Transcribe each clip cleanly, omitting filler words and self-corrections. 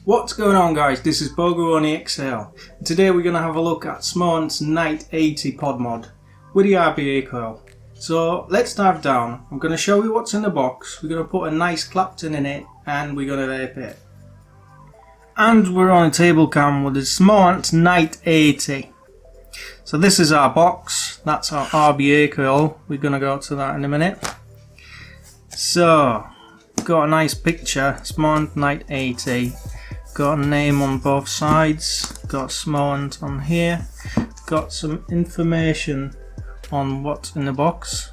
What's going on, guys? This is Bogu on EXL. Today we're going to have a look at Smoant's Night 80 pod mod with the RBA coil. So let's dive down. I'm going to show you what's in the box. We're going to put a nice Clapton in it and we're going to vape it. And we're on a table cam with the Smoant Night 80. So this is our box. That's our RBA coil. We're going to go to that in a minute. So got a nice picture, Smoant Night 80. Got a name on both sides. Got Smoant on here. Got some information on what's in the box.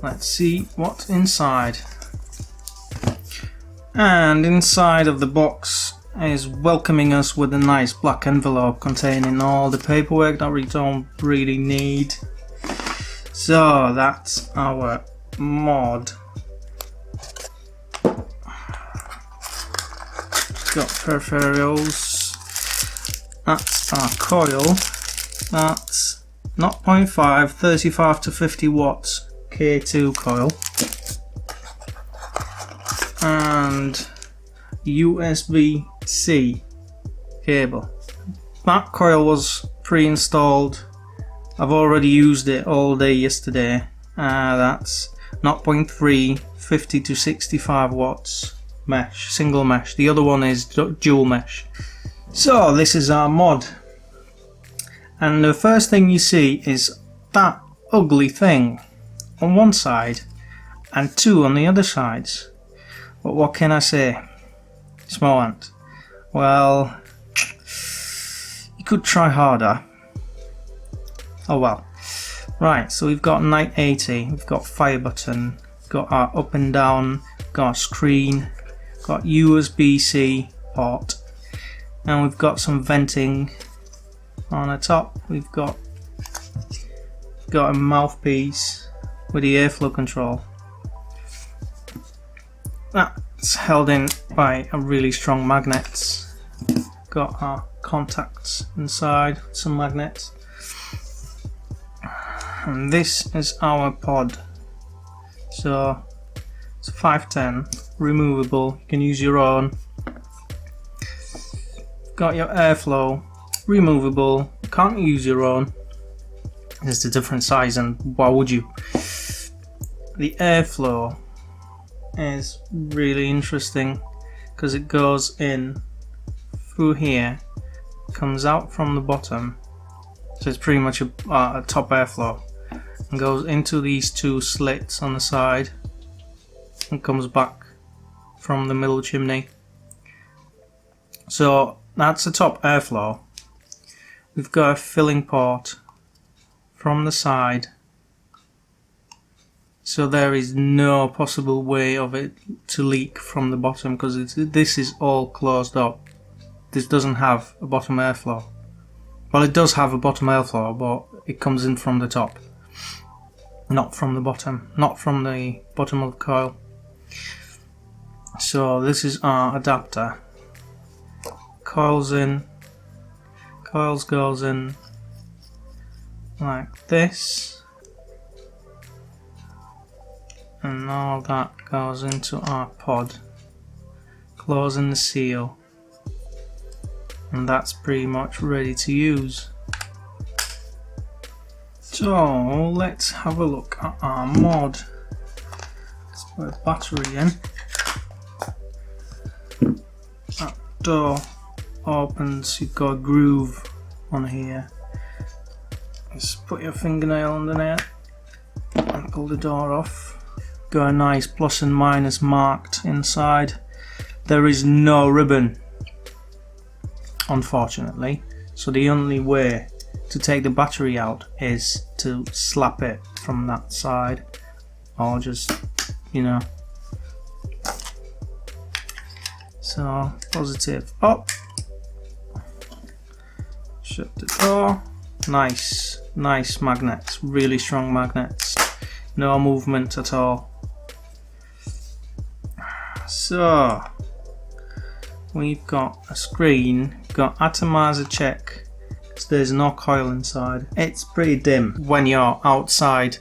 Let's see what's inside. And inside of the box is welcoming us with a nice black envelope containing all the paperwork that we don't really need. So that's our mod. Got peripherals. That's our coil. That's 0.5 35 to 50 watts K2 coil. And USB-C cable. That coil was pre-installed. I've already used it all day yesterday. That's 0.3 50 to 65 watts mesh, single mesh. The other one is dual mesh. So this is our mod, and the first thing you see is that ugly thing on one side and two on the other sides. But what can I say? Smoant. Well, you could try harder. Oh well. Right, so we've got Night 80, we've got fire button, got our up and down, got a screen, got USB-C port, and we've got some venting on the top. We've got a mouthpiece with the airflow control. That's held in by a really strong magnets. Got our contacts inside, some magnets. And this is our pod. So it's 510, removable, you can use your own. Got your airflow, removable, you can't use your own. It's a different size, and why would you? The airflow is really interesting because it goes in through here, comes out from the bottom, so it's pretty much a top airflow, and goes into these two slits on the side and comes back from the middle chimney. So that's the top airflow. We've got a filling port from the side, so there is no possible way of it to leak from the bottom because this is all closed up. This doesn't have a bottom airflow. Well, it does have a bottom airflow, but it comes in from the top, not from the bottom, not from the bottom of the coil. So this is our adapter. Coils in, coils goes in like this, and all that goes into our pod, closing the seal, and that's pretty much ready to use. So let's have a look at our mod. Let's put a battery in. That door opens, you've got a groove on here. Just put your fingernail under there and pull the door off. Got a nice plus and minus marked inside. There is no ribbon, unfortunately, so the only way to take the battery out is to slap it from that side, or just, you know. So positive up, shut the door. Nice magnets, really strong magnets, no movement at all. So we've got a screen, got atomizer check, so there's no coil inside. It's pretty dim when you're outside,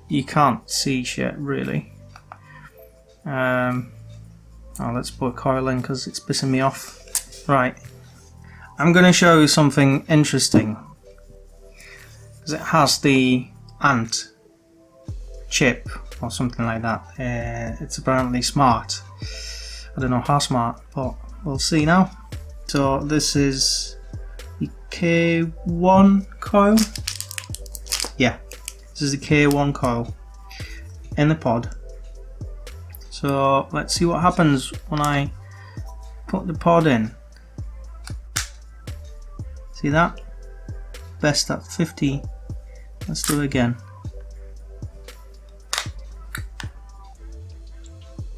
you can't see shit really. Oh, let's put a coil in because it's pissing me off. Right, I'm going to show you something interesting because it has the ant chip or something like that. It's apparently smart. I don't know how smart, but we'll see now. So this is the K1 coil. Yeah, this is the K1 coil in the pod. So let's see what happens when I put the pod in. See that? Best at 50. Let's do it again.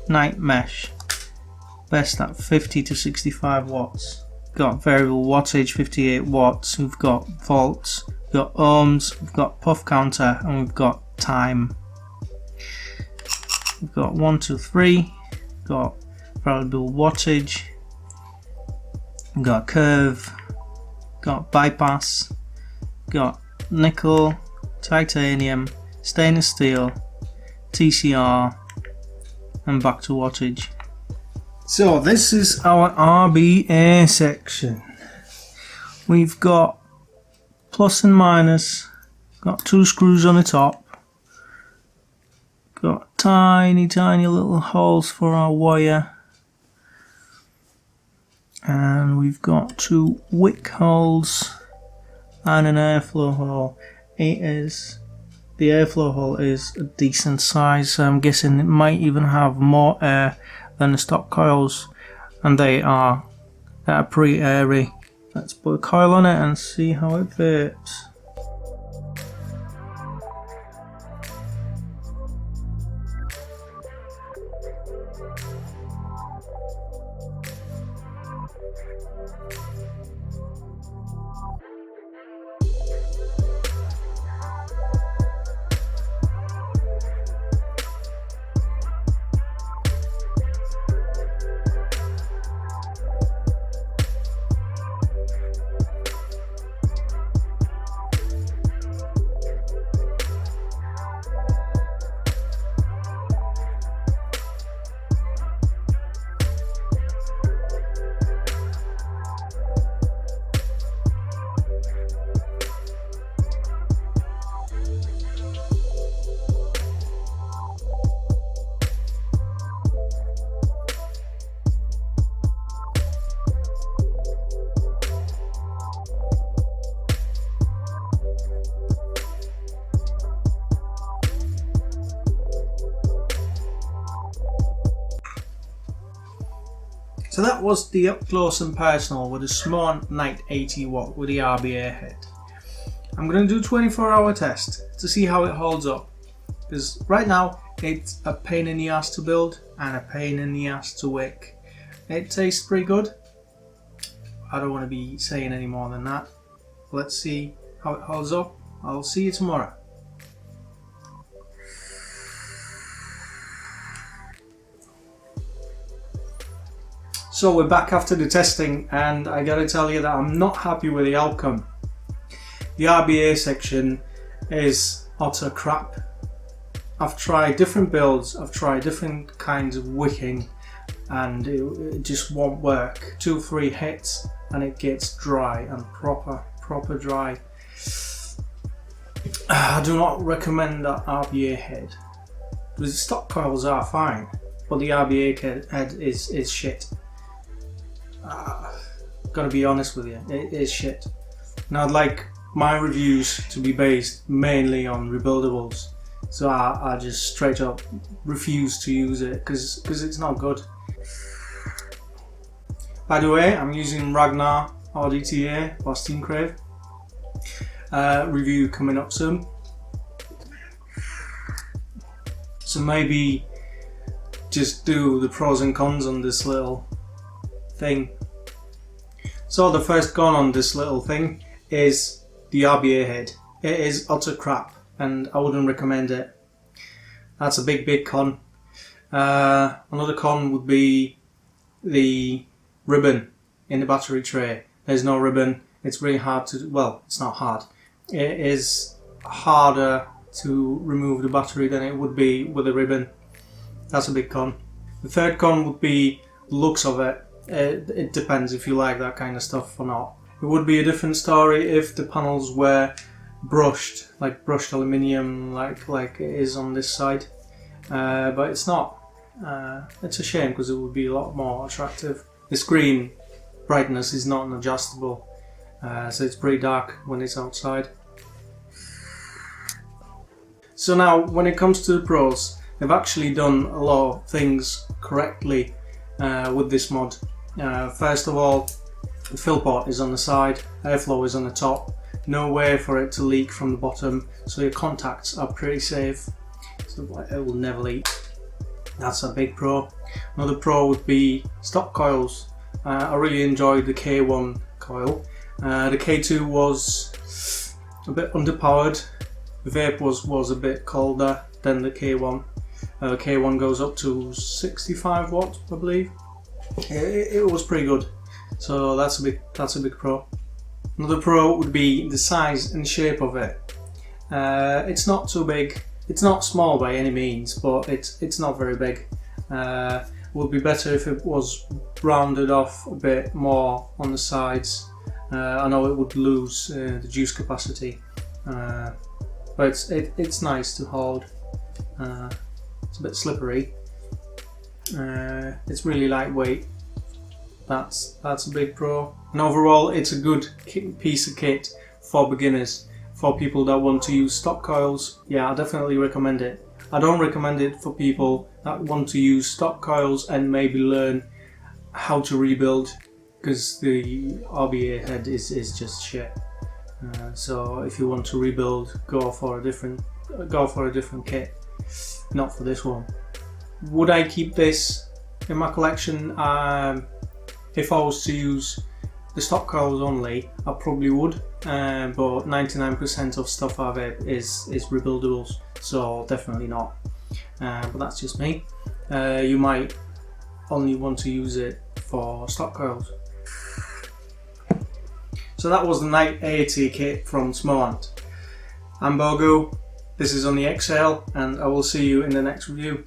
Night mesh. Best at 50 to 65 watts. Got variable wattage, 58 watts. We've got volts, we've got ohms, we've got puff counter, and we've got time. We've got 1, 2, 3. Got variable wattage. We've got curve. Got bypass. Got nickel, titanium, stainless steel, TCR, and back to wattage. So this is our RBA section. We've got plus and minus, got 2 screws on the top, got tiny little holes for our wire, and we've got 2 wick holes and an airflow hole. The airflow hole is a decent size, so I'm guessing it might even have more air than the stock coils, and they are pretty airy. Let's put a coil on it and see how it vapes. So that was the up close and personal with the Smoant Night 80 watt with the RBA head. I'm going to do a 24-hour test to see how it holds up, because right now it's a pain in the ass to build and a pain in the ass to wick. It tastes pretty good. I don't want to be saying any more than that. Let's see how it holds up. I'll see you tomorrow. So we're back after the testing, and I gotta tell you that I'm not happy with the outcome. The RBA section is utter crap. I've tried different builds, I've tried different kinds of wicking, and it just won't work. 2-3 hits and it gets dry, and proper dry. I do not recommend that RBA head. The stock coils are fine, but the RBA head is shit. Gotta be honest with you, it is shit. And I'd like my reviews to be based mainly on rebuildables, so I just straight up refuse to use it because it's not good. By the way, I'm using Ragnar RDTA or Steam Crave. Review coming up soon. So maybe just do the pros and cons on this little thing. So the first con on this little thing is the RBA head. It is utter crap and I wouldn't recommend it. That's a big con. Another con would be the ribbon in the battery tray. There's no ribbon. It's really hard to, well, it's not hard. It is harder to remove the battery than it would be with a ribbon. That's a big con. The third con would be looks of it, it depends if you like that kind of stuff or not. It would be a different story if the panels were brushed, like brushed aluminium, like it is on this side, but it's not. It's a shame because it would be a lot more attractive. The screen brightness is not an adjustable, so it's pretty dark when it's outside. So now when it comes to the pros, they've actually done a lot of things correctly with this mod. First of all, the fill port is on the side, airflow is on the top, no way for it to leak from the bottom, so your contacts are pretty safe, so it will never leak. That's a big pro. Another pro would be stock coils. I really enjoyed the K1 coil. The K2 was a bit underpowered. The vape was a bit colder than the K1. K1 goes up to 65 watts, I believe. It was pretty good. So that's a big pro. Another pro would be the size and shape of it. It's not too big. It's not small by any means, but it's not very big. Would be better if it was rounded off a bit more on the sides. I know it would lose the juice capacity, but it's nice to hold. It's a bit slippery. It's really lightweight. That's a big pro. And overall, it's a good piece of kit for beginners. For people that want to use stock coils, yeah, I definitely recommend it. I don't recommend it for people that want to use stock coils and maybe learn how to rebuild, because the RBA head is just shit. So if you want to rebuild, go for a different kit, not for this one. Would I keep this in my collection? If I was to use the stock coils only, I probably would, but 99% of stuff I have is rebuildables, so definitely not. But that's just me. You might only want to use it for stock coils. So that was the Night 80 kit from Smoant. I'm Bogu, this is on the Exhale, and I will see you in the next review.